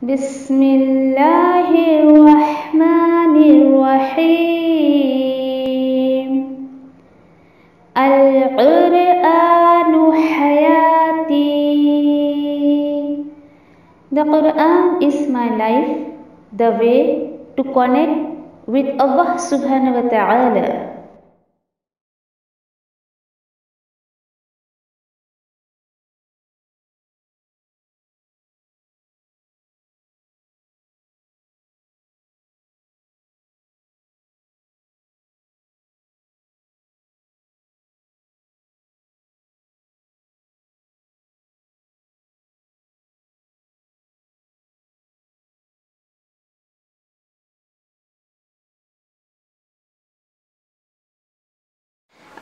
بسم اللہ الرحمن الرحیم القرآن حیاتی. The Quran is my life, the way to connect with Allah subhanahu wa ta'ala.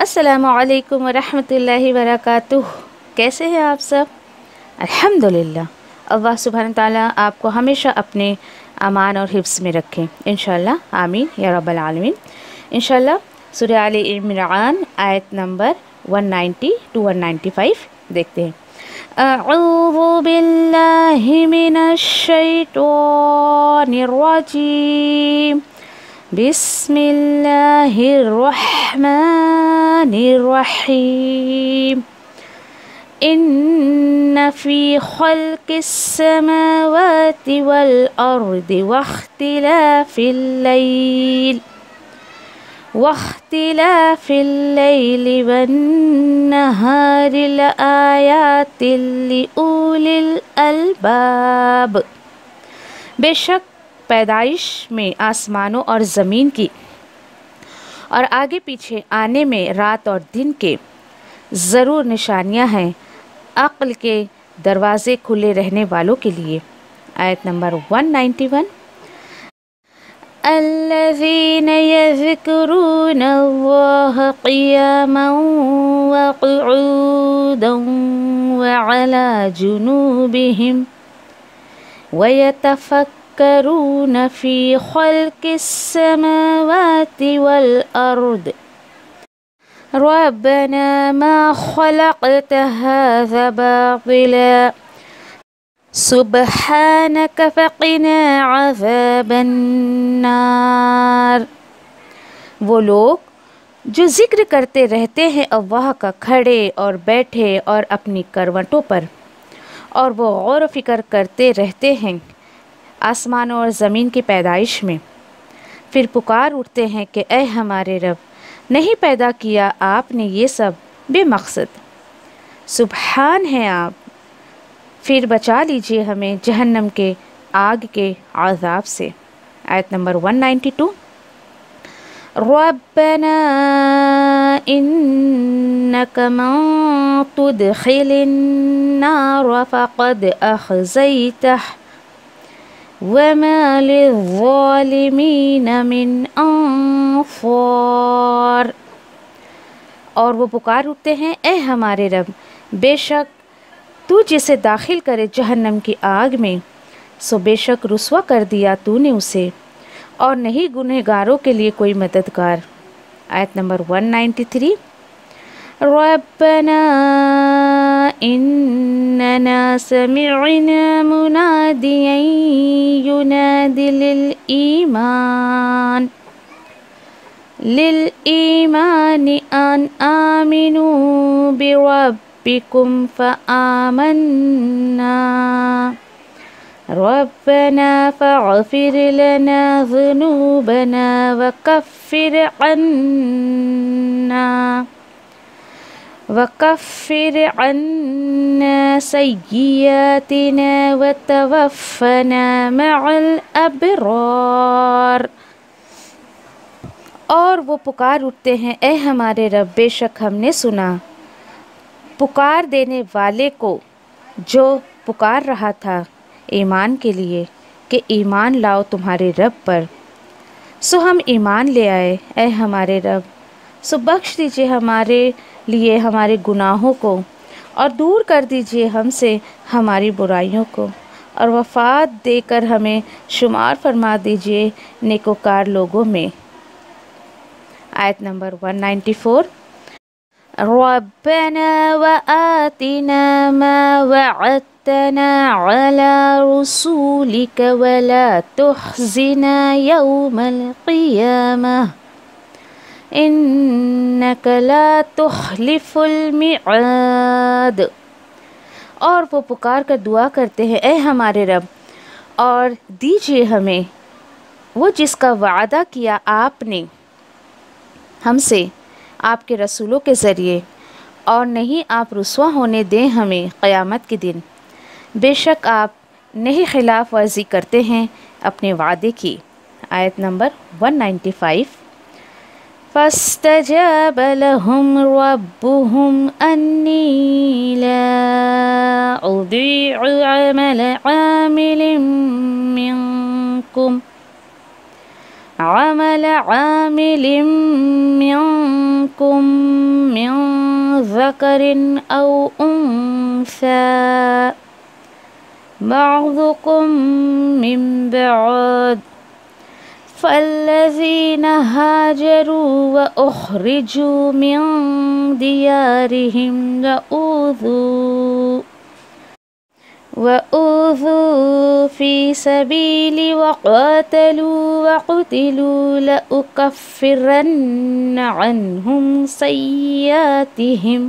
السلام علیکم ورحمۃ اللہ وبرکاتہ. کیسے ہیں آپ سب؟ الحمدللہ. اللہ سبحانہ تعالیٰ آپ کو ہمیشہ اپنے امان اور حفظ میں رکھیں انشاءاللہ. آمین یا رب العالمین. انشاءاللہ سورہ آل عمران آیت نمبر 190 to 195 دیکھتے ہیں. اعوذ باللہ من الشیطان الرجیم. بسم اللہ الرحمن الرحیم. ان فی خلق السماوات والارض واختلاف الليل والنهار لآیات لأولی الالباب. بے شک پیدائش میں آسمانوں اور زمین کی اور آگے پیچھے آنے میں رات اور دن کے ضرور نشانیاں ہیں عقل کے دروازے کھلے رہنے والوں کے لیے. آیت نمبر 191. الذین یذکرون اللہ قیاما وقعودا وعلی جنوبہم ویتفکرون فی خلق السماوات والارض ربنا ما خلقت هذا باطلا سبحانك فقنا عذاب النار. وہ لوگ جو ذکر کرتے رہتے ہیں اللہ کا کھڑے اور بیٹھے اور اپنی کروٹوں پر، اور وہ غور و فکر کرتے رہتے ہیں آسمانوں اور زمین کی پیدائش میں، پھر پکار اٹھتے ہیں کہ اے ہمارے رب، نہیں پیدا کیا آپ نے یہ سب بے مقصد، سبحان ہے آپ، پھر بچا لیجئے ہمیں جہنم کے آگ کے عذاب سے. آیت نمبر 192. ربنا انک من تدخل النار فقد اخزیتہ وما للظالمین من انصار. اور وہ پکار اٹھتے ہیں اے ہمارے رب، بے شک تو جسے داخل کرے جہنم کی آگ میں سو بے شک رسوا کر دیا تو نے اسے، اور نہیں گنہگاروں کے لیے کوئی مددگار. آیت نمبر 193. ربنا اننا سمعنا منادیا ینادی للایمان ان آمنوا بربکم فآمنا ربنا فاغفر لنا ذنوبنا وكفر عنا سيئاتنا وتوفنا مع الأبرار. اور وہ پکار اٹھتے ہیں اے ہمارے رب، بے شک ہم نے سنا پکار دینے والے کو جو پکار رہا تھا ایمان کے لیے کہ ایمان لاؤ تمہارے رب پر، سو ہم ایمان لے آئے. اے ہمارے رب، سو بخش دیجئے ہمارے لیے ہمارے گناہوں کو اور دور کر دیجئے ہم سے ہماری برائیوں کو، اور وفات دے کر ہمیں شمار فرما دیجئے نیکوکار لوگوں میں. آیت نمبر 194. ربنا وآتنا ما وعدتنا وتوفنا على رسولك ولا تخزنا يوم القيامة إنك لا تخلف الميعاد۔ اور وہ پکار کر دعا کرتے ہیں، اے ہمارے رب، اور دیجیے ہمیں وہ جس کا وعدہ کیا آپ نے ہم سے آپ کے رسولوں کے ذریعے، اور نہیں آپ رسوا ہونے دیں ہمیں قیامت کے دن، بے شک آپ نہیں خلاف ورزی کرتے ہیں اپنے وعدے کی۔ آیت نمبر 195۔ فاستجاب لهم ربهم أني لا أضيع عمل عامل منكم من ذكر أو أنثى بعضكم من بعض فالذين هاجروا وأخرجوا من ديارهم وأوذوا في سبيلي وقاتلوا وقتلوا لأكفرن عنهم سيئاتهم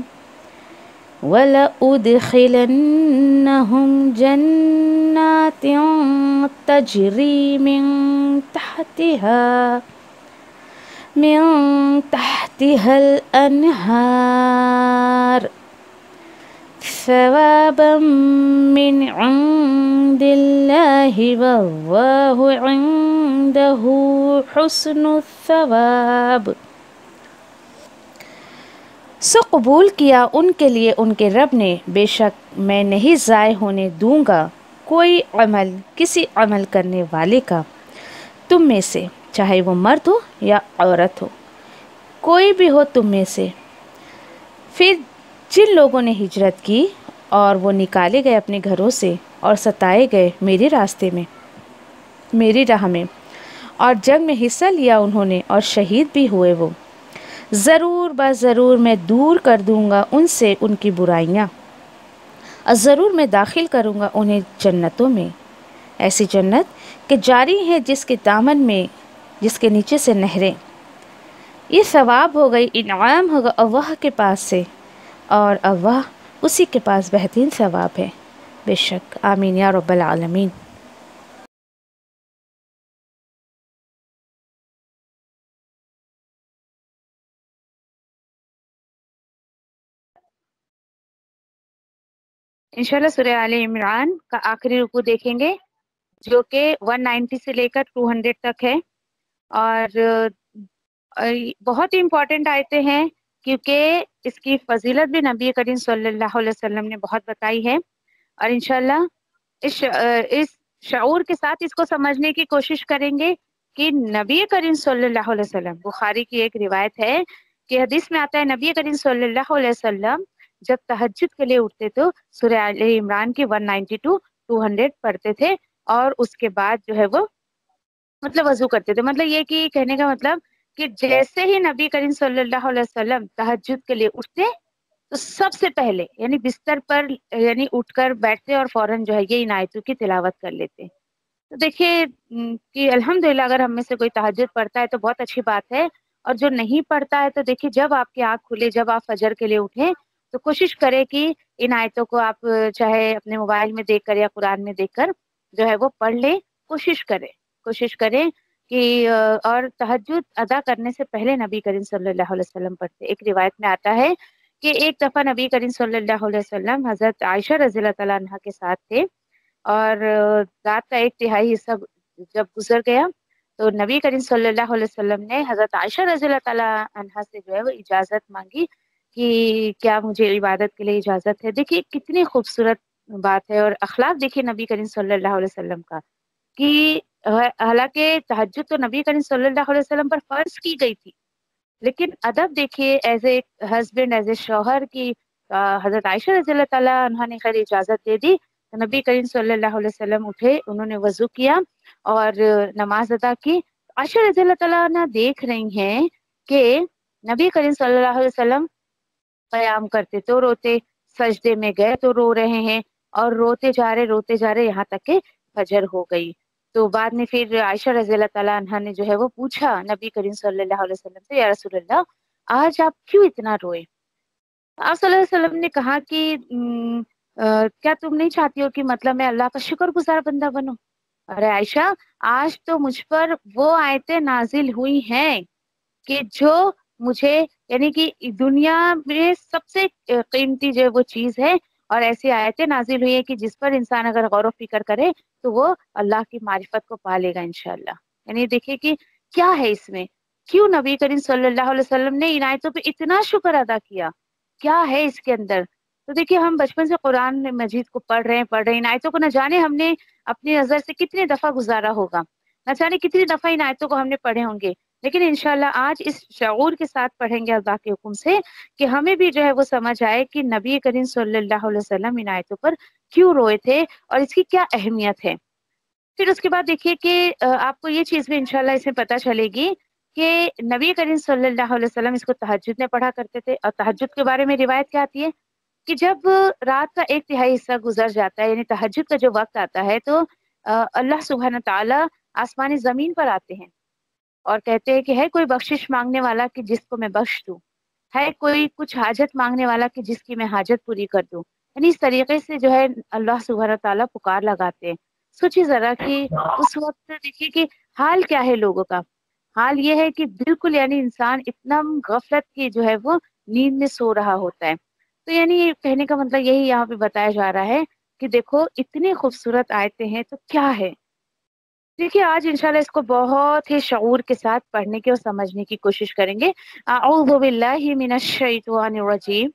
وَلَأُدْخِلَنَّهُمْ جَنَّاتٍ تَجْرِي مِنْ تَحْتِهَا الْأَنْهَارُ ثَوَابًا مِنْ عِنْدِ اللَّهِ وَاللَّهُ عِنْدَهُ حُسْنُ الثَّوَابِ۔ سو قبول کیا ان کے لیے ان کے رب نے، بے شک میں نہیں ضائع ہونے دوں گا کوئی عمل کسی عمل کرنے والے کا تم میں سے، چاہے وہ مرد ہو یا عورت ہو، کوئی بھی ہو تم میں سے۔ پھر جن لوگوں نے ہجرت کی اور وہ نکالے گئے اپنے گھروں سے اور ستائے گئے میرے راستے میں، میری راہ میں، اور جنگ میں حصہ لیا انہوں نے اور شہید بھی ہوئے، وہ ضرور ضرور میں دور کر دوں گا ان سے ان کی برائیاں، اور ضرور میں داخل کروں گا انہیں جنتوں میں، ایسی جنت کہ جاری ہے جس کے دامن میں، جس کے نیچے سے نہریں۔ یہ ثواب ہو گئی، انعام ہوگا اللہ کے پاس سے، اور اللہ اسی کے پاس بہترین ثواب ہے، بے شک۔ آمین یا رب العالمین۔ انشاءاللہ سورہ آل عمران کا آخری رکوع دیکھیں گے، جو کہ 190 سے لے کر 200 تک ہے، اور بہت ہی امپورٹنٹ آیتیں ہیں کیونکہ اس کی فضیلت بھی نبی کریم صلی اللہ علیہ وسلم نے بہت بتائی ہے، اور انشاءاللہ اس شعور کے ساتھ اس کو سمجھنے کی کوشش کریں گے کہ نبی کریم صلی اللہ علیہ وسلم، بخاری کی ایک روایت ہے کہ حدیث میں آتا ہے نبی کریم صلی اللہ علیہ وسلم جب تہجد کے لیے اٹھتے تو سورہ آل عمران کی 192 200 پڑھتے تھے، اور اس کے بعد جو ہے وہ مطلب وضو کرتے تھے۔ مطلب یہ کہ کہنے کا مطلب کہ جیسے ہی نبی کریم صلی اللہ علیہ وسلم تہجد کے لیے اٹھتے تو سب سے پہلے یعنی بستر پر یعنی اٹھ کر بیٹھتے اور فوراً جو ہے یہ ان آیتوں کی تلاوت کر لیتے۔ تو دیکھیے کہ الحمدللہ اگر ہم میں سے کوئی تہجد پڑھتا ہے تو بہت اچھی بات ہے، اور جو نہیں پڑھتا ہے تو دیکھیے جب آپ کی آنکھ کھلے، جب آپ فجر کے لیے اٹھیں تو کوشش کریں کہ ان آیتوں کو آپ چاہے اپنے موبائل میں دیکھ کر یا قرآن میں دیکھ کر جو ہے وہ پڑھ لیں، کوشش کریں کہ اور تہجد ادا کرنے سے پہلے نبی کریم صلی اللہ علیہ وسلم پڑھتے۔ ایک روایت میں آتا ہے کہ ایک دفعہ نبی کریم صلی اللہ علیہ وسلم حضرت عائشہ رضی اللہ تعالیٰ عنہ کے ساتھ تھے، اور رات کا 1/3 حصہ جب گزر گیا تو نبی کریم صلی اللہ علیہ وسلم نے حضرت عائشہ رضی اللہ تعالیٰ عنہ سے جو ہے وہ اجازت مانگی کہ کیا مجھے عبادت کے لیے اجازت ہے۔ دیکھیے کتنی خوبصورت بات ہے، اور اخلاق دیکھیے نبی کریم صلی اللہ علیہ وسلم کا، کہ حالانکہ تہجد تو نبی کریم صلی اللہ علیہ وسلم پر فرض کی گئی تھی، لیکن ادب دیکھیے as a husband, as a شوہر کی حضرت عائشہ رضی اللہ تعالیٰ عنہ نے خیر اجازت دے دی تو نبی کریم صلی اللہ علیہ وسلم اٹھے، انہوں نے وضو کیا اور نماز ادا کی۔ عائشہ رضی اللہ تعالیٰ عنہ دیکھ رہی ہیں کہ نبی کریم صلی اللہ علیہ وسلم قیام کرتے تو روتے، سجدے میں گئے تو رو رہے ہیں، اور روتے جا رہے یہاں تک کہ فجر ہو گئی. تو بعد میں پھر عائشہ رضی اللہ تعالیٰ عنہا نے جو ہے وہ پوچھا نبی کریم صلی اللہ علیہ وسلم سے، یا رسول اللہ آج آپ کیوں اتنا روئے؟ آپ صلی اللہ علیہ وسلم نے کہا کہ کیا تم نہیں چاہتی ہو کہ مطلب میں اللہ کا شکر گزار بندہ بنوں؟ ارے عائشہ، آج تو مجھ پر وہ آیتیں نازل ہوئی ہیں کہ جو مجھے، یعنی کہ دنیا میں سب سے قیمتی جو وہ چیز ہے، اور ایسی آیتیں نازل ہوئی ہے کہ جس پر انسان اگر غور و فکر کرے تو وہ اللہ کی معرفت کو پا لے گا انشاءاللہ. یعنی دیکھیے کہ کیا ہے اس میں، کیوں نبی کریم صلی اللہ علیہ وسلم نے ان آیتوں پہ اتنا شکر ادا کیا، کیا ہے اس کے اندر. تو دیکھیے ہم بچپن سے قرآن مجید کو پڑھ رہے ہیں، ان آیتوں کو نہ جانے ہم نے اپنی نظر سے کتنی دفعہ گزارا ہوگا، نہ جانے کتنی دفعہ ان آیتوں کو ہم نے پڑھے ہوں گے، لیکن انشاءاللہ آج اس شعور کے ساتھ پڑھیں گے اللہ کے حکم سے کہ ہمیں بھی جو ہے وہ سمجھ آئے کہ نبی کریم صلی اللہ علیہ وسلم ان آیتوں پر کیوں روئے تھے اور اس کی کیا اہمیت ہے. پھر اس کے بعد دیکھیے کہ آپ کو یہ چیز بھی انشاءاللہ اس میں پتہ چلے گی کہ نبی کریم صلی اللہ علیہ وسلم اس کو تہجد میں پڑھا کرتے تھے. اور تہجد کے بارے میں روایت کیا آتی ہے کہ جب رات کا 1/3 حصہ گزر جاتا ہے، یعنی تہجد کا جو وقت آتا ہے، تو اللہ سبحانہ تعالیٰ آسمانی زمین پر آتے ہیں اور کہتے ہیں کہ ہے کوئی بخشش مانگنے والا کہ جس کو میں بخش دوں، ہے کوئی کچھ حاجت مانگنے والا کہ جس کی میں حاجت پوری کر دوں. یعنی اس طریقے سے جو ہے اللہ سبحانہ تعالیٰ پکار لگاتے ہیں. سوچیے ذرا کہ اس وقت دیکھیے کہ حال کیا ہے لوگوں کا. حال یہ ہے کہ بالکل یعنی انسان اتنا غفلت کی جو ہے وہ نیند میں سو رہا ہوتا ہے. تو یعنی کہنے کا مطلب یہی یہاں پہ بتایا جا رہا ہے کہ دیکھو اتنی خوبصورت آیتیں ہیں تو کیا ہے. دیکھیے آج انشاءاللہ اس کو بہت ہی شعور کے ساتھ پڑھنے کی اور سمجھنے کی کوشش کریں گے. اعوذ باللہ من الشیطان الرجیم،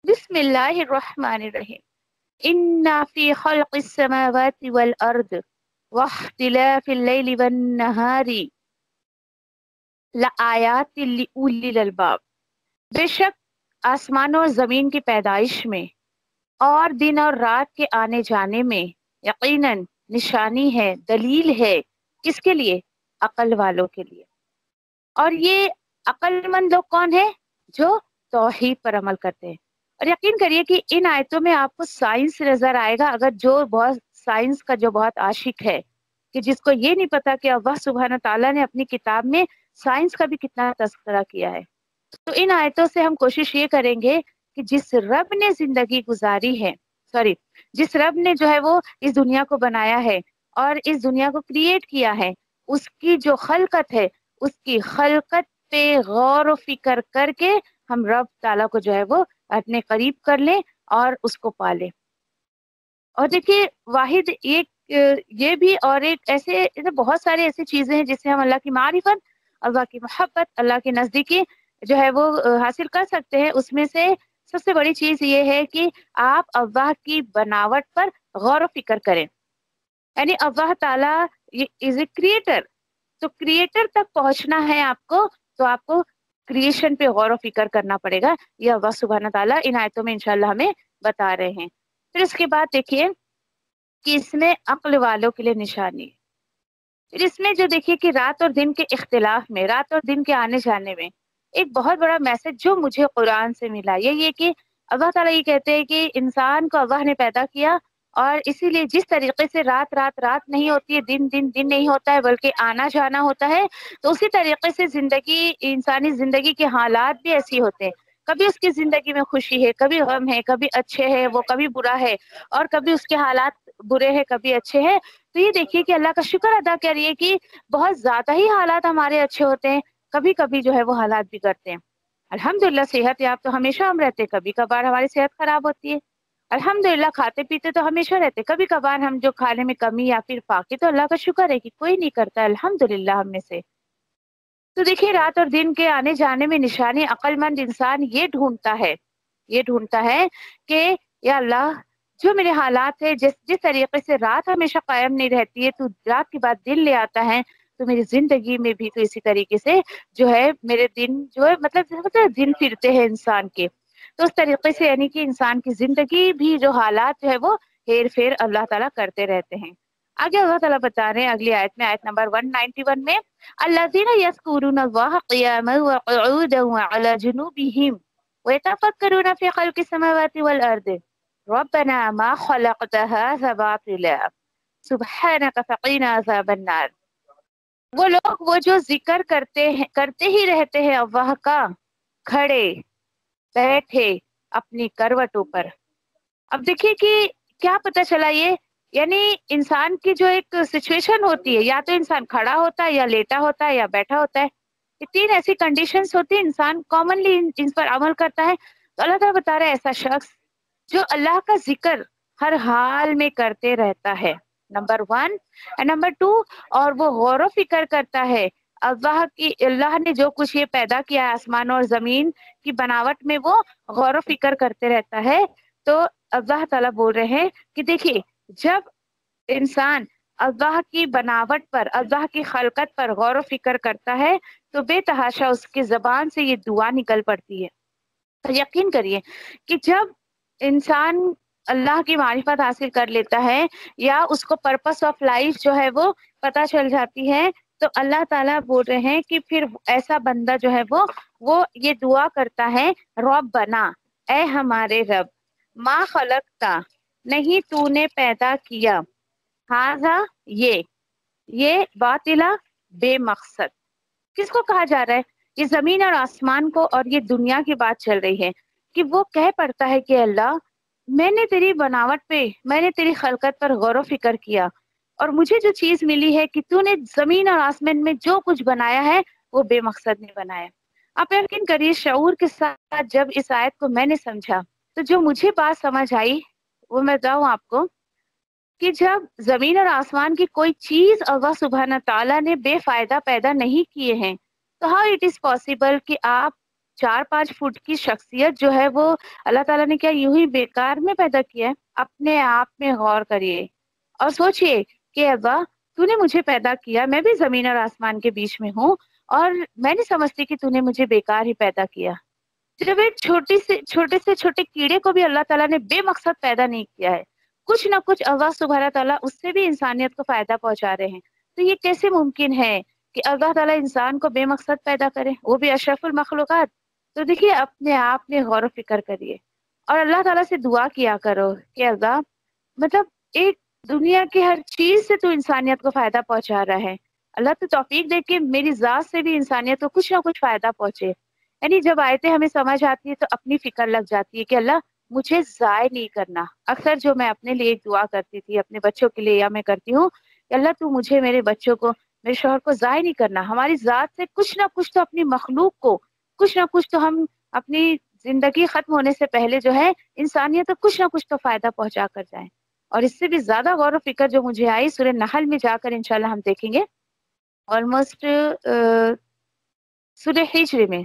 بسم اللہ الرحمن الرحیم. ان فی خلق السماوات والارض واختلاف اللیل والنہار لآیات لأولی الالباب. بے شک آسمان اور زمین کی پیدائش میں اور دن اور رات کے آنے جانے میں یقیناً نشانی ہے، دلیل ہے. کس کے لیے؟ عقل والوں کے لیے. اور یہ عقل مند لوگ کون ہیں؟ جو توحید پر عمل کرتے ہیں. اور یقین کریے کہ ان آیتوں میں آپ کو سائنس نظر آئے گا. اگر جو بہت سائنس کا جو بہت عاشق ہے، کہ جس کو یہ نہیں پتا کہ اللہ سبحانہ تعالیٰ نے اپنی کتاب میں سائنس کا بھی کتنا تذکرہ کیا ہے، تو ان آیتوں سے ہم کوشش یہ کریں گے کہ جس رب نے زندگی گزاری ہے، جس رب نے جو ہے وہ اس دنیا کو بنایا ہے اور اس دنیا کو کریٹ کیا ہے، اس کی جو خلقت ہے، اس کی خلقت پہ غور و فکر کر کے ہم رب تعالیٰ کو جو ہے وہ اپنے قریب کر لیں اور اس کو پالیں. اور دیکھیے واحد ایک یہ بھی، اور ایک ایسے بہت سارے ایسی چیزیں ہیں جس سے ہم اللہ کی معرفت، اللہ کی محبت، اللہ کی نزدیکی جو ہے وہ حاصل کر سکتے ہیں. اس میں سے سب سے بڑی چیز یہ ہے کہ آپ اللہ کی بناوٹ پر غور و فکر کریں. یعنی اللہ تعالیٰ از اے کریٹر، تو کریٹر تک پہنچنا ہے آپ کو، تو آپ کو کریشن پہ غور و فکر کرنا پڑے گا. یہ اللہ سبحانہ تعالیٰ ان آیتوں میں انشاءاللہ ہمیں بتا رہے ہیں. پھر اس کے بعد دیکھیے کہ اس میں عقل والوں کے لیے نشانی. پھر اس میں جو دیکھیے کہ رات اور دن کے اختلاف میں، رات اور دن کے آنے جانے میں ایک بہت بڑا میسج جو مجھے قرآن سے ملا، یہ کہ اللہ تعالیٰ یہ کہتے ہیں کہ انسان کو اللہ نے پیدا کیا، اور اسی لیے جس طریقے سے رات رات رات نہیں ہوتی ہے، دن دن دن نہیں ہوتا ہے، بلکہ آنا جانا ہوتا ہے، تو اسی طریقے سے زندگی، انسانی زندگی کے حالات بھی ایسی ہوتے ہیں. کبھی اس کی زندگی میں خوشی ہے، کبھی غم ہے، کبھی اچھے ہے وہ، کبھی برا ہے، اور کبھی اس کے حالات برے ہیں، کبھی اچھے ہیں. تو یہ دیکھیے کہ اللہ کا شکر ادا کریے کہ بہت زیادہ ہی حالات ہمارے اچھے ہوتے ہیں، کبھی کبھی جو ہے وہ حالات بگڑتے ہیں. الحمدللہ صحت یاب تو ہمیشہ ہم رہتے، کبھی کبھار ہماری صحت خراب ہوتی ہے. الحمدللہ کھاتے پیتے تو ہمیشہ رہتے، کبھی کبھار ہم جو کھانے میں کمی یا پھر فاقے، تو اللہ کا شکر ہے کہ کوئی نہیں کرتا الحمدللہ ہم میں سے. تو دیکھیے رات اور دن کے آنے جانے میں نشانی، عقل مند انسان یہ ڈھونڈتا ہے کہ یا اللہ جو میرے حالات ہے، جس طریقے سے رات ہمیشہ قائم نہیں رہتی ہے، تو رات کے بعد دن لے آتا ہے، تو میری زندگی میں بھی تو اسی طریقے سے جو ہے میرے دن جو ہے مطلب دن پھرتے ہیں انسان کے. تو اس طریقے سے یعنی کہ انسان کی زندگی بھی جو حالات جو ہے وہ ہیر پھیر اللہ تعالیٰ کرتے رہتے ہیں. آگے اللہ تعالیٰ بتا رہے ہیں اگلی آیت میں، آیت نمبر 191 میں، الذین یذکرون اللہ قیاما وقعودا وعلی جنوبہم ویتفکرون فی خلق السماوات والارض. ربنا ما خلقت هذا باطلا سبحانك فقنا عذاب النار۔ وہ لوگ وہ جو ذکر کرتے ہی رہتے ہیں اللہ کا، کھڑے بیٹھے اپنی کروٹوں پر۔ اب دیکھیے کہ کیا پتہ چلا یہ، یعنی انسان کی جو ایک سچویشن ہوتی ہے، یا تو انسان کھڑا ہوتا ہے یا لیٹا ہوتا ہے یا بیٹھا ہوتا ہے، یہ تین ایسی کنڈیشنز ہوتی ہیں، انسان کامنلی ان پر عمل کرتا ہے۔ تو اللہ تعالیٰ بتا رہا ہے ایسا شخص جو اللہ کا ذکر ہر حال میں کرتے رہتا ہے، نمبر 1، نمبر 2، اور وہ غور و فکر کرتا ہے اللہ نے جو کچھ یہ پیدا کیا ہے آسمان اور زمین کی بناوٹ میں، وہ غور و فکر کرتے رہتا ہے۔ تو اللہ تعالیٰ بول رہے ہیں کہ دیکھیے جب انسان اللہ کی بناوٹ پر، اللہ کی خلقت پر غور و فکر کرتا ہے تو بے تحاشا اس کی زبان سے یہ دعا نکل پڑتی ہے۔ تو یقین کریے کہ جب انسان اللہ کی معرفت حاصل کر لیتا ہے یا اس کو پرپس آف لائف جو ہے وہ پتہ چل جاتی ہے، تو اللہ تعالیٰ بول رہے ہیں کہ پھر ایسا بندہ جو ہے وہ یہ دعا کرتا ہے، ربنا، اے ہمارے رب، ما خلقتا، نہیں تو نے پیدا کیا، ہاذا، یہ باطلا، بے مقصد۔ کس کو کہا جا رہا ہے؟ یہ زمین اور آسمان کو، اور یہ دنیا کی بات چل رہی ہے کہ وہ کہہ پڑتا ہے کہ اللہ، میں نے تیری بناوٹ پہ، میں نے تیری خلقت پر غور و فکر کیا، اور مجھے جو چیز ملی ہے کہ تو نے زمین اور آسمان میں جو کچھ بنایا ہے وہ بے مقصد نہیں بنایا۔ آپ یقین کریے شعور کے ساتھ جب اس آیت کو میں نے سمجھا تو جو مجھے بات سمجھ آئی وہ میں بتاؤں آپ کو کہ جب زمین اور آسمان کی کوئی چیز اللہ سبحانہ تعالیٰ نے بے فائدہ پیدا نہیں کیے ہیں، تو ہاؤ اٹ از پاسبل کہ آپ 4-5 فٹ کی شخصیت جو ہے وہ اللہ تعالیٰ نے کیا یوں ہی بیکار میں پیدا کیا ہے؟ اپنے آپ میں غور کریے اور سوچئے کہ اللہ تو نے مجھے پیدا کیا، میں بھی زمین اور آسمان کے بیچ میں ہوں، اور میں نہیں سمجھتی کہ تو نے مجھے بیکار ہی پیدا کیا۔ جب ایک چھوٹے سے چھوٹے کیڑے کو بھی اللہ تعالیٰ نے بے مقصد پیدا نہیں کیا ہے، کچھ نہ کچھ اللہ سبحانہ تعالیٰ اس سے بھی انسانیت کو فائدہ پہنچا رہے ہیں، تو یہ کیسے ممکن ہے کہ اللہ تعالیٰ انسان کو بے مقصد پیدا کرے، وہ بھی اشرف المخلوقات؟ تو دیکھیے اپنے آپ میں غور و فکر کریے اور اللہ تعالیٰ سے دعا کیا کرو کہ اللہ، مطلب ایک دنیا کی ہر چیز سے تو انسانیت کو فائدہ پہنچا رہا ہے، اللہ تو توفیق دے کہ میری ذات سے بھی انسانیت کو کچھ نہ کچھ فائدہ پہنچے۔ یعنی جب آیتیں ہمیں سمجھ آتی ہے تو اپنی فکر لگ جاتی ہے کہ اللہ مجھے ضائع نہیں کرنا۔ اکثر جو میں اپنے لیے ایک دعا کرتی تھی اپنے بچوں کے لیے، یا میں کرتی ہوں کہ اللہ تو مجھے، میرے بچوں کو، میرے شوہر کو ضائع نہیں کرنا، ہماری ذات سے کچھ نہ کچھ تو اپنی مخلوق کو، کچھ نہ کچھ تو ہم اپنی زندگی ختم ہونے سے پہلے جو ہے انسانیت کو کچھ نہ کچھ تو فائدہ پہنچا کر جائیں۔ اور اس سے بھی زیادہ غور و فکر جو مجھے آئی سورہ نحل میں جا کر انشاءاللہ ہم دیکھیں گے، آلموسٹ سورہ ہجر میں،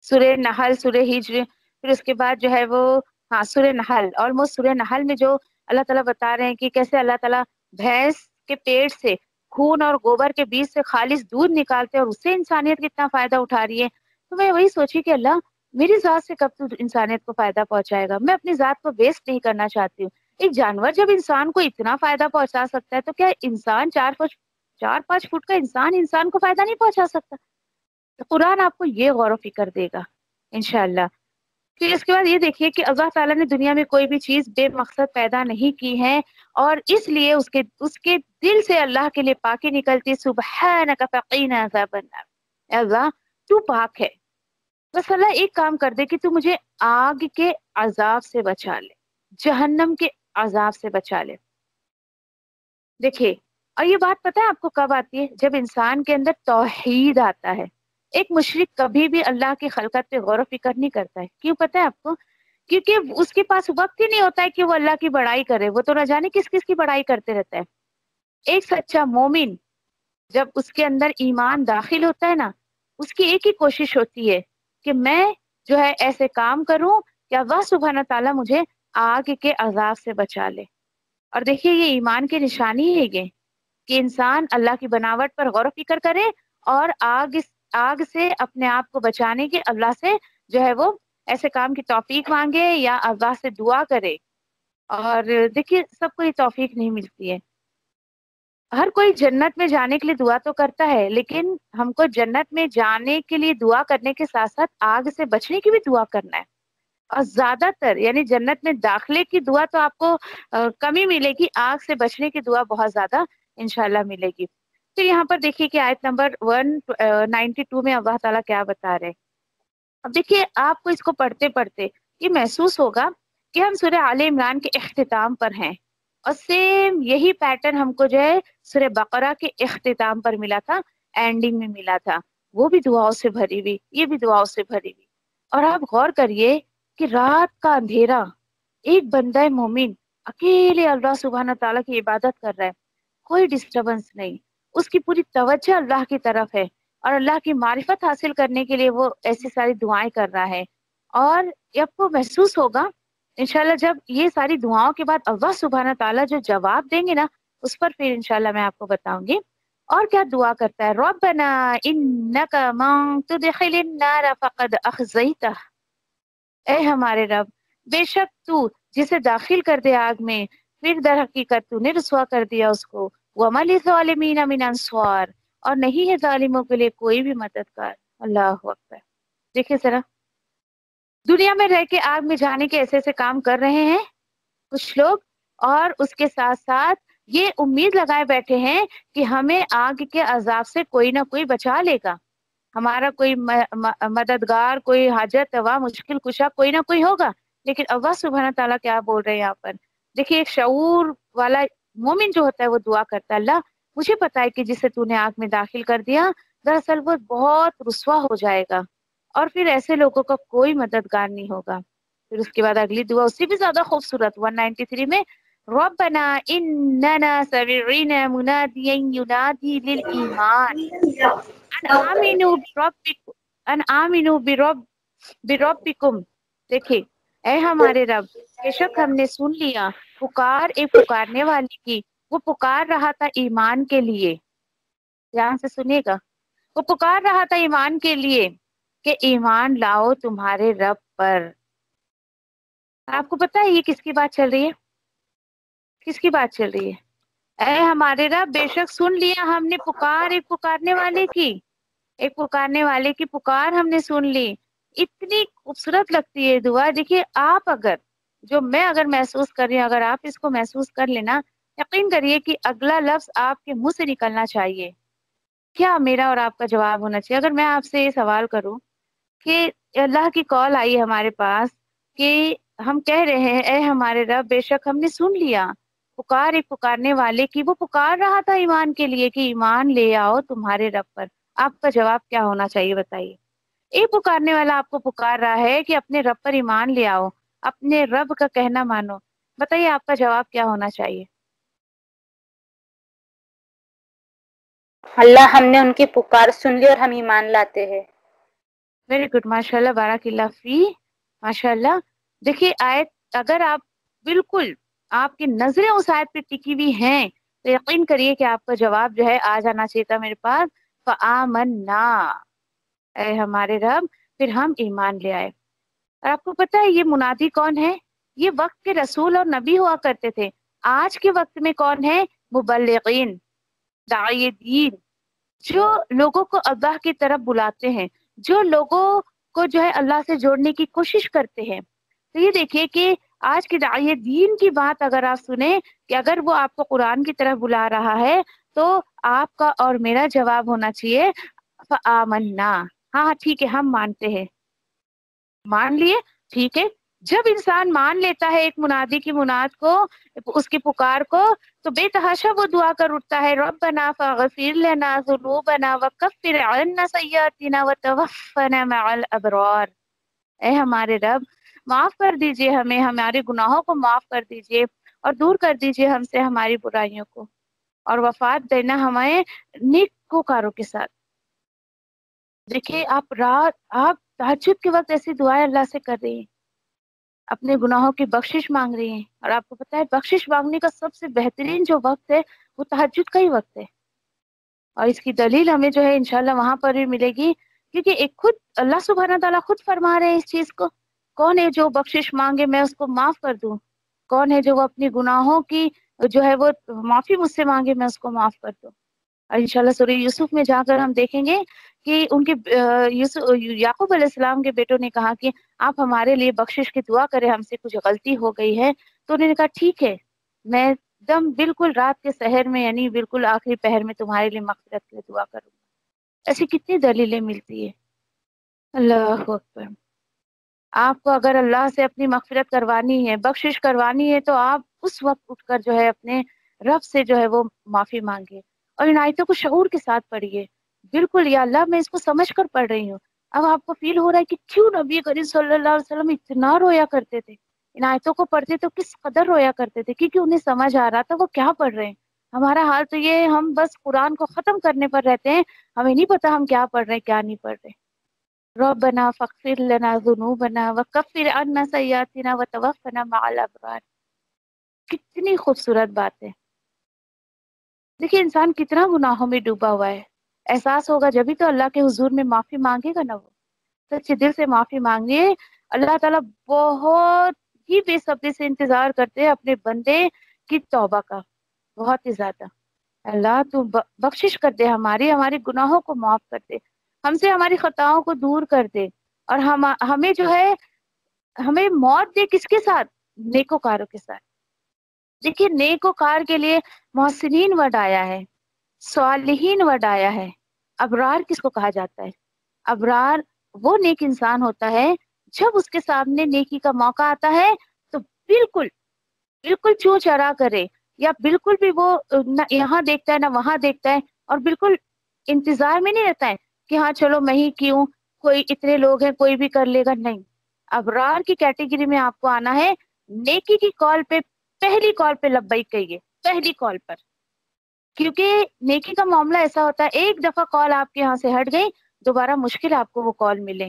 سورہ نحل، سورہ ہجر، پھر اس کے بعد جو ہے وہ سورہ نحل، آلموسٹ سورہ نحل میں جو اللہ تعالیٰ بتا رہے ہیں کہ کیسے اللہ تعالیٰ بھینس کے پیٹ سے خون اور گوبر کے بیچ سے خالص دودھ نکالتے اور اس سے انسانیت کتنا فائدہ اٹھا رہی ہے۔ تو میں وہی سوچی کہ اللہ میری ذات سے کب تو انسانیت کو فائدہ پہنچائے گا؟ میں اپنی ذات کو ویسٹ نہیں کرنا چاہتی ہوں۔ ایک جانور جب انسان کو اتنا فائدہ پہنچا سکتا ہے تو کیا انسان 4-5 فٹ کا انسان کو فائدہ نہیں پہنچا سکتا؟ تو قرآن آپ کو یہ غور و فکر دے گا انشاءاللہ۔ پھر اس کے بعد یہ دیکھیے کہ اللہ تعالیٰ نے دنیا میں کوئی بھی چیز بے مقصد پیدا نہیں کی ہے، اور اس لیے اس کے دل سے اللہ کے لیے پاکی نکلتی، سبحانک فقینا عذاب النار، اے اللہ تو پاک ہے، بس اللہ ایک کام کر دے کہ تو مجھے آگ کے عذاب سے بچا لے، جہنم کے عذاب سے بچا لے۔ دیکھیے، اور یہ بات پتہ ہے آپ کو کب آتی ہے؟ جب انسان کے اندر توحید آتا ہے۔ ایک مشرک کبھی بھی اللہ کی خلقت پہ غور و فکر نہیں کرتا ہے، کیوں پتہ ہے آپ کو؟ کیونکہ اس کے پاس وقت ہی نہیں ہوتا ہے کہ وہ اللہ کی بڑائی کرے، وہ تو نہ جانے کس کس کی بڑائی کرتے رہتا ہے۔ ایک سچا مومن جب اس کے اندر ایمان داخل ہوتا ہے نا، اس کی ایک ہی کوشش ہوتی ہے کہ میں جو ہے ایسے کام کروں کہ اللہ سبحانہ تعالیٰ مجھے آگ کے عذاب سے بچا لے۔ اور دیکھیے یہ ایمان کی نشانی ہے یہ کہ انسان اللہ کی بناوٹ پر غور و فکر کرے اور آگ سے اپنے آپ کو بچانے کے اللہ سے جو ہے وہ ایسے کام کی توفیق مانگے یا اللہ سے دعا کرے۔ اور دیکھیے سب کو یہ توفیق نہیں ملتی ہے، ہر کوئی جنت میں جانے کے لیے دعا تو کرتا ہے، لیکن ہم کو جنت میں جانے کے لیے دعا کرنے کے ساتھ ساتھ آگ سے بچنے کی بھی دعا کرنا ہے۔ اور زیادہ تر یعنی جنت میں داخلے کی دعا تو آپ کو کم ہی ملے گی، آگ سے بچنے کی دعا بہت زیادہ انشاءاللہ ملے گی۔ پھر یہاں پر دیکھیے کہ آیت نمبر 192 میں اللہ تعالیٰ کیا بتا رہے۔ اب دیکھیے آپ کو اس کو پڑھتے پڑھتے یہ محسوس ہوگا کہ ہم سورہ آل عمران کے اختتام پر ہیں، اور سیم یہی پیٹرن ہم کو جو ہے سورہ بقرہ کے اختتام پر ملا تھا، اینڈنگ میں ملا تھا، وہ بھی دعاؤں سے بھری ہوئی، یہ بھی دعاؤں سے بھری ہوئی۔ اور آپ غور کریے کہ رات کا اندھیرا ایک بندہ مومن اکیلے اللہ سبحانہ تعالیٰ کی عبادت کر رہا ہے، کوئی ڈسٹربنس نہیں، اس کی پوری توجہ اللہ کی طرف ہے، اور اللہ کی معرفت حاصل کرنے کے لیے وہ ایسی ساری دعائیں کر رہا ہے۔ اور آپ کو محسوس ہوگا انشاءاللہ جب یہ ساری دعاؤں کے بعد اللہ سبحانہ تعالیٰ جو جواب دیں گے نا، اس پر پھر انشاءاللہ میں آپ کو بتاؤں گی۔ اور کیا دعا کرتا ہے، ربنا انک من تدخل النار فقد اخزیتہ، اے ہمارے رب بے شک تو جسے داخل کر دے آگ میں، پھر در حقیقت تو نے رسوا کر دیا اس کو، وما للظالمین من انصار، اور نہیں ہے ظالموں کے لیے کوئی بھی مددگار۔ اللہ اکبر۔ دیکھیں ذرا، دنیا میں رہ کے آگ میں جانے کے ایسے ایسے کام کر رہے ہیں کچھ لوگ، اور اس کے ساتھ ساتھ یہ امید لگائے بیٹھے ہیں کہ ہمیں آگ کے عذاب سے کوئی نہ کوئی بچا لے گا، ہمارا کوئی مددگار، کوئی حاجت روا، مشکل کشا کوئی نہ کوئی ہوگا۔ لیکن اللہ سبحانہ تعالیٰ کیا بول رہے ہیں یہاں پر، دیکھیے ایک شعور والا مومن جو ہوتا ہے وہ دعا کرتا ہے، اللہ مجھے پتا ہے کہ جسے تو نے آگ میں داخل کر دیا دراصل وہ بہت رسوا ہو جائے گا، اور پھر ایسے لوگوں کا کوئی مددگار نہیں ہوگا۔ پھر اس کے بعد اگلی دعا اس سے بھی زیادہ خوبصورت 193 میں، ربنا اننا سمعنا منادیا ینادی للایمان ان آمنوا بربکم ان آمنوا بربکم۔ دیکھیں اے ہمارے رب، بے شک ہم نے سن لیا پکار ایک پکارنے والے کی، وہ پکار رہا تھا ایمان کے لیے، دھیان سے سنیے گا، وہ پکار رہا تھا ایمان کے لیے کہ ایمان لاؤ تمہارے رب پر۔ آپ کو پتا ہے یہ کس کی بات چل رہی ہے؟ کس کی بات چل رہی ہے؟ اے ہمارے رب بے شک سن لیا ہم نے پکار ایک پکارنے والے کی، ایک پکارنے والے کی پکار ہم نے سن لی۔ اتنی خوبصورت لگتی ہے دعا۔ دیکھیے آپ اگر جو میں اگر محسوس کر رہی ہوں، اگر آپ اس کو محسوس کر لینا، یقین کریے کہ اگلا لفظ آپ کے منہ سے نکلنا چاہیے۔ کیا میرا اور آپ کا جواب ہونا چاہیے؟ اگر میں آپ سے یہ سوال کروں کہ اللہ کی کال آئی ہمارے پاس کہ ہم کہہ رہے ہیں اے ہمارے رب بے شک ہم نے سن لیا پکار ایک پکارنے والے کی، وہ پکار رہا تھا ایمان کے لیے کہ ایمان لے آؤ تمہارے رب پر، آپ کا جواب کیا ہونا چاہیے بتائیے؟ ایک پکارنے والا آپ کو پکار رہا ہے کہ اپنے رب پر ایمان لے آؤ، اپنے رب کا کہنا مانو، بتائیے آپ کا جواب کیا ہونا چاہیے؟ اللہ ہم نے ان کی پکار سن لی اور ہم ایمان لاتے ہیں۔ ویری گڈ، ماشاء اللہ، بارک اللہ فی، ماشاء اللہ۔ دیکھیے آیت اگر آپ بالکل آپ کی نظریں اس آیت پہ ٹکی ہوئی ہیں تو یقین کریے کہ آپ کا جواب جو ہے آ جانا چاہیے تھا میرے پاس، فآمنا، اے ہمارے رب پھر ہم ایمان لے آئے۔ اور آپ کو پتا ہے یہ منادی کون ہے؟ یہ وقت کے رسول اور نبی ہوا کرتے تھے۔ آج کے وقت میں کون ہے؟ مبلغین، داعی دین، جو لوگوں کو اللہ کی طرف بلاتے ہیں، جو لوگوں کو جو ہے اللہ سے جوڑنے کی کوشش کرتے ہیں۔ تو یہ دیکھیے کہ آج کے داعی دین کی بات اگر آپ سنیں کہ اگر وہ آپ کو قرآن کی طرف بلا رہا ہے تو آپ کا اور میرا جواب ہونا چاہیے فآمنا، ہاں ٹھیک ہے ہم مانتے ہیں، مان لیے، ٹھیک ہے۔ جب انسان مان لیتا ہے ایک منادی کی مناد کو، اس کی پکار کو، تو بے تحاشا وہ دعا کر اٹھتا ہے، ربنا فاغفر لنا ذنوبنا وکفر عنا سیئاتنا وتوفنا مع الابرار، اے ہمارے رب معاف کر دیجئے ہمیں، ہمارے گناہوں کو معاف کر دیجئے اور دور کر دیجئے ہم سے ہماری برائیوں کو، اور وفات دینا ہمیں نیکوکاروں کے ساتھ۔ دیکھیے آپ تہجد کے وقت ایسی دعائیں اللہ سے کر رہی ہیں، اپنے گناہوں کی بخشش مانگ رہی ہیں، اور آپ کو پتا ہے بخشش مانگنے کا سب سے بہترین جو وقت ہے وہ تہجد کا ہی وقت ہے، اور اس کی دلیل ہمیں جو ہے انشاءاللہ وہاں پر بھی ملے گی، کیونکہ ایک خود اللہ سبحانہ تعالیٰ خود فرما رہے ہیں اس چیز کو، کون ہے جو بخشش مانگے میں اس کو معاف کر دوں، کون ہے جو وہ اپنی گناہوں کی جو ہے وہ معافی مجھ سے مانگے میں اس کو معاف کر دوں۔ اور انشاءاللہ سورہ یوسف میں جا کر ہم دیکھیں گے کہ ان کے یعقوب علیہ السلام کے بیٹوں نے کہا کہ آپ ہمارے لیے بخشش کی دعا کریں، ہم سے کچھ غلطی ہو گئی ہے. تو انہوں نے کہا ٹھیک ہے، میں دم بالکل رات کے سحر میں یعنی بالکل آخری پہر میں تمہارے لیے مغفرت کی دعا کروں گا. ایسی کتنی دلیلیں ملتی ہے. اللہ اکبر. آپ کو اگر اللہ سے اپنی مغفرت کروانی ہے، بخشش کروانی ہے، تو آپ اس وقت اٹھ کر جو ہے اپنے رب سے جو ہے وہ معافی مانگے اور ان آیتوں کو شعور کے ساتھ پڑھیے. بالکل یا اللہ میں اس کو سمجھ کر پڑھ رہی ہوں. اب آپ کو فیل ہو رہا ہے کہ کیوں نبی کریم صلی اللہ علیہ وسلم اتنا رویا کرتے تھے. ان آیتوں کو پڑھتے تو کس قدر رویا کرتے تھے، کیونکہ انہیں سمجھ آ رہا تھا وہ کیا پڑھ رہے ہیں. ہمارا حال تو یہ ہم بس قرآن کو ختم کرنے پر رہتے ہیں، ہمیں نہیں پتا ہم کیا پڑھ رہے ہیں کیا نہیں پڑھ رہے. ربنا فاغفر لنا ذنوبنا وکفر عنا سیئاتنا وتوفنا مع الابرار. کتنی خوبصورت بات ہے. دیکھیے انسان کتنا گناہوں میں ڈوبا ہوا ہے. احساس ہوگا جبھی تو اللہ کے حضور میں معافی مانگے گا نا. وہ سچے دل سے معافی مانگے. اللہ تعالیٰ بہت ہی بے صبری سے انتظار کرتے ہیں اپنے بندے کی توبہ کا، بہت ہی زیادہ. اللہ تو بخشش کر دے، ہمارے گناہوں کو معاف کر دے، ہم سے ہماری خطاؤں کو دور کر دے، اور ہمیں جو ہے ہمیں موت دے کس کے ساتھ؟ نیکوکاروں کے ساتھ. دیکھیے نیکوکار کے لیے محسنین ورڈ آیا ہے، صالحین ورڈ آیا ہے. ابرار کس کو کہا جاتا ہے؟ ابرار وہ نیک انسان ہوتا ہے جب اس کے سامنے نیکی کا موقع آتا ہے تو بالکل بالکل چوں چرا کرے، یا بالکل بھی وہ نہ یہاں دیکھتا ہے نہ وہاں دیکھتا ہے، اور بالکل انتظار میں نہیں رہتا ہے کہ ہاں چلو میں ہی کیوں، کوئی اتنے لوگ ہیں کوئی بھی کر لے گا. نہیں، ابرار کی کیٹیگری میں آپ کو آنا ہے. نیکی کی کال پہ پہلی کال پہ لبیک کہیے، پہلی کال پر. کیونکہ نیکی کا معاملہ ایسا ہوتا ہے ایک دفعہ کال آپ کے یہاں سے ہٹ گئی، دوبارہ مشکل آپ کو وہ کال ملے.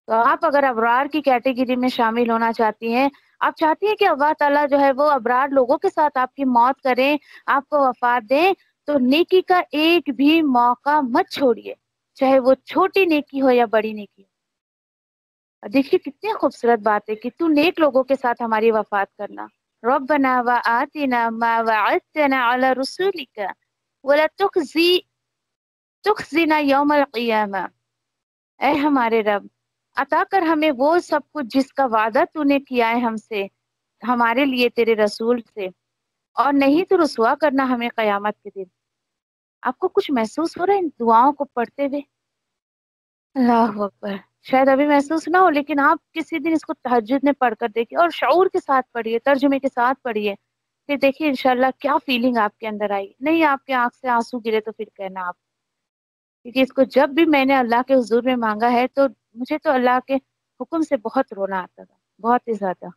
تو آپ اگر ابرار کی کیٹیگری میں شامل ہونا چاہتی ہیں، آپ چاہتی ہیں کہ اللہ تعالیٰ جو ہے وہ ابرار لوگوں کے ساتھ آپ کی موت کریں، آپ کو وفات دیں، تو نیکی کا ایک بھی موقع مت چھوڑیے، چاہے وہ چھوٹی نیکی ہو یا بڑی نیکی ہو. دیکھیے کتنی خوبصورت بات ہے کہ تو نیک لوگوں کے ساتھ ہماری وفات کرنا. ربنا وآتنا ما وعدتنا على رسولك ولا تخزنا یوم القیامہ. اے ہمارے رب، عطا کر ہمیں وہ سب کچھ جس کا وعدہ تو نے کیا ہے ہم سے، ہمارے لیے تیرے رسول سے، اور نہیں تو رسوا کرنا ہمیں قیامت کے دن. آپ کو کچھ محسوس ہو رہا ہے ان دعاؤں کو پڑھتے ہوئے؟ اللہ اکبر. شاید ابھی محسوس نہ ہو، لیکن آپ کسی دن اس کو تہجد میں پڑھ کر دیکھیے اور شعور کے ساتھ پڑھیے، ترجمے کے ساتھ پڑھیے. پھر دیکھیے انشاءاللہ کیا فیلنگ آپ کے اندر آئی. نہیں آپ کے آنکھ سے آنسو گرے تو پھر کہنا آپ، کیونکہ اس کو جب بھی میں نے اللہ کے حضور میں مانگا ہے تو مجھے تو اللہ کے حکم سے بہت رونا آتا تھا، بہت ہی زیادہ.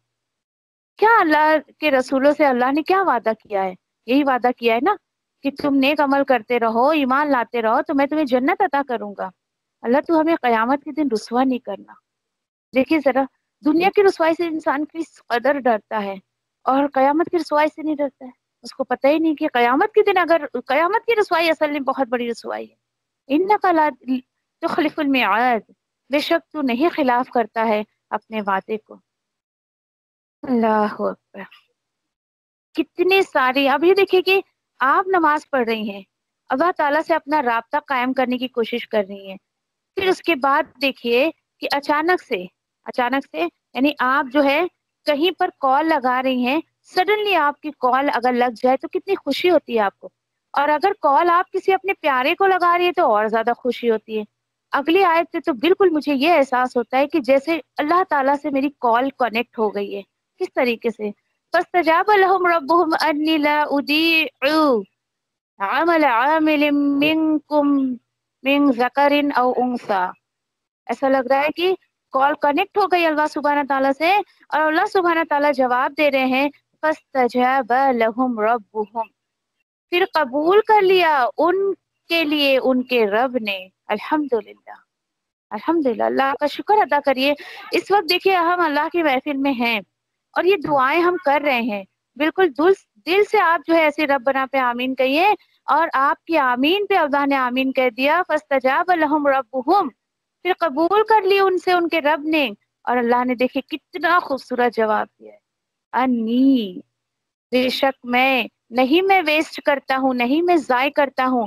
کیا اللہ کے رسولوں سے اللہ نے کیا وعدہ کیا ہے؟ یہی وعدہ کیا ہے نا کہ تم نیک عمل کرتے رہو، ایمان لاتے رہو تو میں تمہیں جنت عطا کروں گا. اللہ تو ہمیں قیامت کے دن رسوا نہیں کرنا. دیکھیے ذرا دنیا کی رسوائی سے انسان کس قدر ڈرتا ہے اور قیامت کی رسوائی سے نہیں ڈرتا ہے. اس کو پتہ ہی نہیں کہ قیامت کے دن، اگر قیامت کی رسوائی اصل میں بہت بڑی رسوائی ہے. انک لا تخلف الميعاد، بے شک تو نہیں خلاف کرتا ہے اپنے وعدے کو. اللہ اکبر. کتنے سارے. اب یہ دیکھیے کہ آپ نماز پڑھ رہی ہیں، اللہ تعالیٰ سے اپنا رابطہ قائم کرنے کی کوشش کر رہی ہیں، پھر اس کے بعد دیکھیے کہ اچانک سے یعنی آپ جو ہے کہیں پر کال لگا رہی ہیں، سڈنلی آپ کی کال اگر لگ جائے تو کتنی خوشی ہوتی ہے آپ کو. اور اگر کال آپ کسی اپنے پیارے کو لگا رہی ہے تو اور زیادہ خوشی ہوتی ہے. اگلی آیت سے تو بالکل مجھے یہ احساس ہوتا ہے کہ جیسے اللہ تعالیٰ سے میری کال کنیکٹ ہو گئی ہے. کس طریقے سے؟ فاستجاب لهم ربهم انی لا اضیع عمل عامل منکم من ذکر او انثی. ایسا لگ رہا ہے کہ کال کنیکٹ ہو گئی اللہ سبحانہ تعالیٰ سے، اور اللہ سبحانہ تعالیٰ جواب دے رہے ہیں فاستجاب لهم ربهم، پھر قبول کر لیا ان کے لیے ان کے رب نے. الحمدللہ الحمدللہ. اللہ کا شکر ادا کریے. اس وقت دیکھیے ہم اللہ کی محفل میں ہیں اور یہ دعائیں ہم کر رہے ہیں. بالکل دل سے آپ جو ہے ایسے ربنا پہ آمین کہیے، اور آپ کی آمین پہ اللہ نے آمین کہہ دیا. فاستجاب لهم ربهم، پھر قبول کر لی ان سے ان کے رب نے. اور اللہ نے دیکھے کتنا خوبصورت جواب دیا ہے. انی، بے شک میں، نہیں میں ویسٹ کرتا ہوں، نہیں میں ضائع کرتا ہوں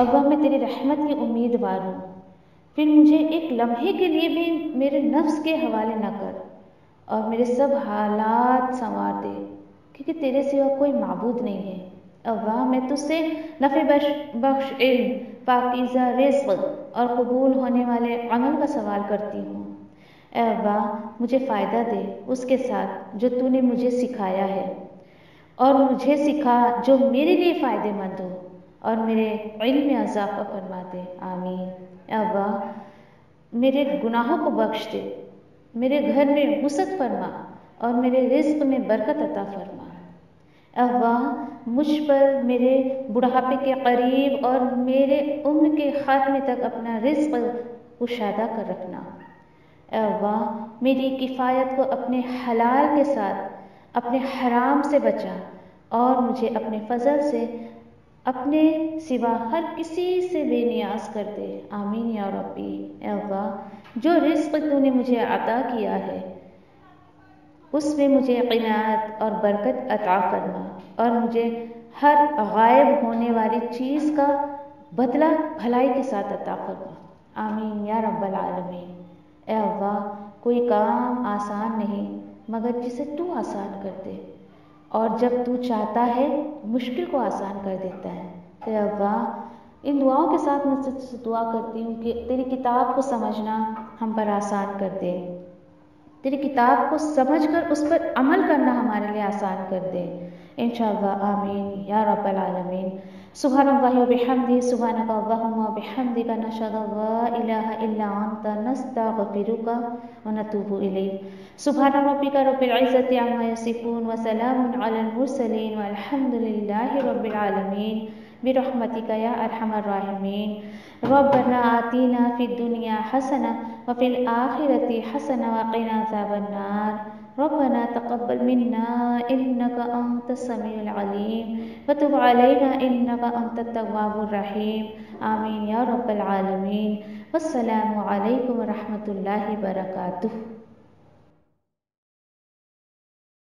ابا میں تیری رحمت کی امیدوار ہوں، پھر مجھے ایک لمحے کے لیے بھی میرے نفس کے حوالے نہ کر اور میرے سب حالات سنوار دے، کیونکہ تیرے سوا کوئی معبود نہیں ہے۔ ابا میں تجھ سے نفع بخش علم، پاکیزہ رزق اور قبول ہونے والے عمل کا سوال کرتی ہوں۔ اے ابا مجھے فائدہ دے اس کے ساتھ جو تو نے مجھے سکھایا ہے، اور مجھے سکھا جو میرے لیے فائدہ مند ہو، اور میرے علم میں اضافہ فرما دے، آمین۔ اے ابا میرے گناہوں کو بخش دے، میرے گھر میں وسعت فرما اور میرے رزق میں برکت عطا فرما۔ اے ابا مجھ پر میرے بڑھاپے کے قریب اور میرے عمر کے خاتمے تک اپنا رزق کشادہ کر رکھنا۔ اے ابا میری کفایت کو اپنے حلال کے ساتھ اپنے حرام سے بچا اور مجھے اپنے فضل سے اپنے سوا ہر کسی سے بے نیاز کر دے، آمین یا ربی۔ اے ابا جو رزق تو نے مجھے عطا کیا ہے اس میں مجھے قناعت اور برکت عطا فرما اور مجھے ہر غائب ہونے والی چیز کا بدلہ بھلائی کے ساتھ عطا فرما، آمین یا رب العالمین۔ اے ابا کوئی کام آسان نہیں مگر جسے تو آسان کر دے، اور جب تو چاہتا ہے مشکل کو آسان کر دیتا ہے۔ اے ابا ان دعاؤں کے ساتھ میں تجھ سے دعا کرتی ہوں کہ تیری کتاب کو سمجھنا ہم پر آسان کر دے، تیری کتاب کو سمجھ کر اس پر عمل کرنا ہمارے لیے آسان کر دے، انشاءاللہ آمین یا رب العالمین۔ سبحان اللہ و بحمدہ، سبحانک اللہم و بحمدک، نشہد ان لا الہ الا انت، نستغفرک و نتوب الیک۔ سبحان ربک رب العزة عما یصفون وسلام علی المرسلین والحمد للہ رب العالمین، برحمتک یا ارحم الراحمین۔ ربنا آتنا فی الدنیا حسنہ وفی الآخرة حسنہ وقنا عذاب النار۔ ربنا تقبل منا إنك أنت السميع العليم وتب علينا إنك أنت التواب الرحيم، آمين يا رب العالمين۔ والسلام علیکم ورحمۃ اللہ وبرکاتہ۔